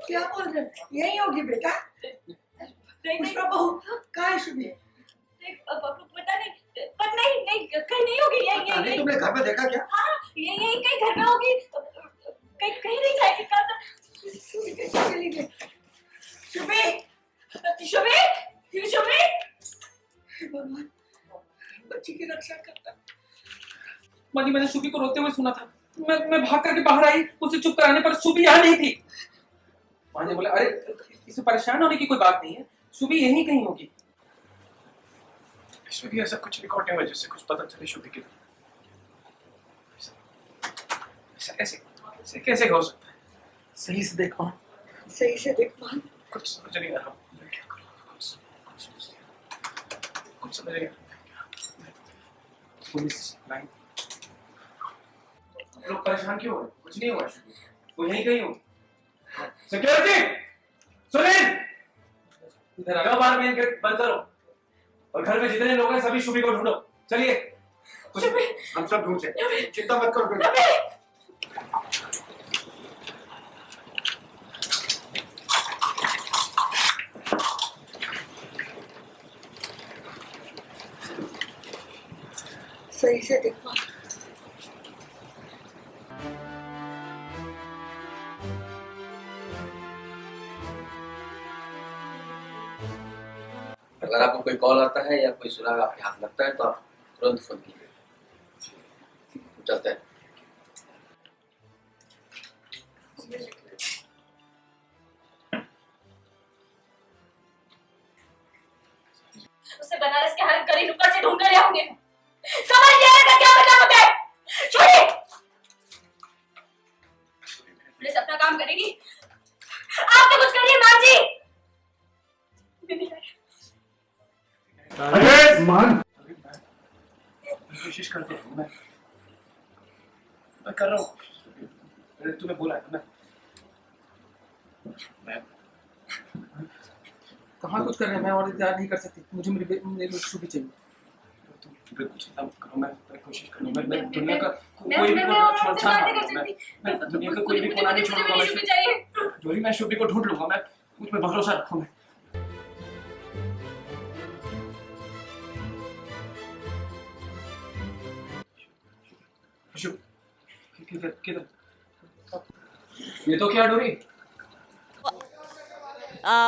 क्या बोल रहे हैं? यही होगी बेटा। पुष्पा बहू कहाँ है शुभी? पता नहीं, पर नहीं कहीं नहीं होगी। यही तुमने घर में देखा क्या? हाँ, यही कहीं घर में होगी। कहीं कहीं नहीं जाएगी। शुभी कैसे चली गई? शुभी शुभी शुभी भगवान बच्ची की रक्षा करता। माँ जी, मैंने शुभी को रोते हुए सुना था। मैं भाग करके बाहर आई, उसे चुप कराने पर शुभी यहाँ नहीं थी। माँ ने बोला, अरे इसे परेशान होने की कोई बात नहीं है, शुभी यहीं कहीं होगी। इसमें भी ऐसा कुछ रिकॉर्ड नहीं हुआ जिससे कुछ पता चले शुभी की। ऐसे कैसे हो सकता है? सही से देख माँ। सही से देख मान। कुछ समझ नहीं आ रहा। कुछ समझ नहीं आ रहा। Police line. लोग परेशान क्यों हो रहे? कुछ नहीं हुआ शुभी, वो यहीं कहीं हो। सिक्योरिटी, सुनील, इधर आ। बाहर मेन गेट बंद करो और घर में जितने लोग हैं सभी शुभी को ढूंढो। चलिए, हम सब ढूंढते, चिंता मत करो। सही से देख मान। अगर आपको कोई कॉल आता है या कोई सुराग आपके हाथ लगता है तो आप तुरंत फोन कीजिए। चलते हैं। उसे बनारस के हर गली नुक्कड़ से ढूंढ कर ले आऊंगी। समझ नहीं आएगा क्या मतलब होता है? छोड़िए, पुलिस अपना काम करेगी, आप तो कुछ करिए मां जी। अरे मान, कोशिश करते हैं। मैं कर रहा हूँ। मैंने तुम्हें बोला है ना, मैं कहाँ कुछ कर रहे हैं? मैं और इंतजार नहीं कर सकती, मुझे मेरी शुभी चाहिए। तुम कुछ चिंता मत करो, मैं कोशिश करूँगा। मैं दुनिया का मैं कोई भी कोना और छोड़ बात नहीं कर सकता। सकती। मैं दुनिया का कोई भी कोना नहीं छोड़ूंगा। मुझे शुभी चाहिए। जोरी, मैं शुभी को ढूंढ लूंगा। मैं मुझ पे भरोसा रखो। मैं किधर किधर? ये तो क्या डोरी?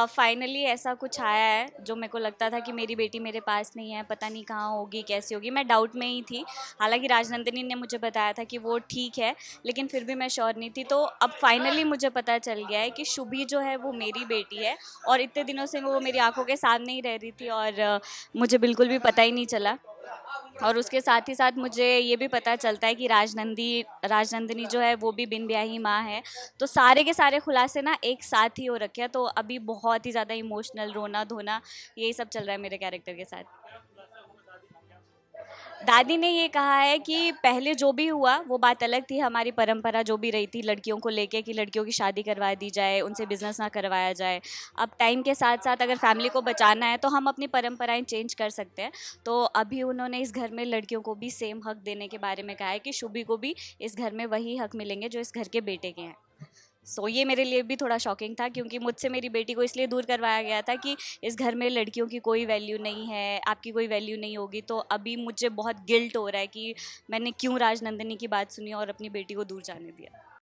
फाइनली ऐसा कुछ आया है जो मेरे को लगता था कि मेरी बेटी मेरे पास नहीं है, पता नहीं कहाँ होगी, कैसी होगी। मैं डाउट में ही थी। हालांकि राजनंदिनी ने मुझे बताया था कि वो ठीक है, लेकिन फिर भी मैं श्योर नहीं थी। तो अब फाइनली मुझे पता चल गया है कि शुभी जो है वो मेरी बेटी है, और इतने दिनों से वो मेरी आंखों के सामने ही रह रही थी और मुझे बिल्कुल भी पता ही नहीं चला। और उसके साथ ही साथ मुझे ये भी पता चलता है कि राजनंदिनी जो है वो भी बिन ब्याही माँ है। तो सारे के सारे खुलासे ना एक साथ ही हो रखे हैं। तो अभी बहुत ही ज़्यादा इमोशनल, रोना धोना यही सब चल रहा है मेरे कैरेक्टर के साथ। दादी ने ये कहा है कि पहले जो भी हुआ वो बात अलग थी, हमारी परंपरा जो भी रही थी लड़कियों को लेके कि लड़कियों की शादी करवा दी जाए, उनसे बिजनेस ना करवाया जाए। अब टाइम के साथ साथ अगर फैमिली को बचाना है तो हम अपनी परंपराएं चेंज कर सकते हैं। तो अभी उन्होंने इस घर में लड़कियों को भी सेम हक देने के बारे में कहा है कि शुभी को भी इस घर में वही हक मिलेंगे जो इस घर के बेटे के हैं। ये मेरे लिए भी थोड़ा शॉकिंग था, क्योंकि मुझसे मेरी बेटी को इसलिए दूर करवाया गया था कि इस घर में लड़कियों की कोई वैल्यू नहीं है, आपकी कोई वैल्यू नहीं होगी। तो अभी मुझे बहुत गिल्ट हो रहा है कि मैंने क्यों राजनंदिनी की बात सुनी और अपनी बेटी को दूर जाने दिया।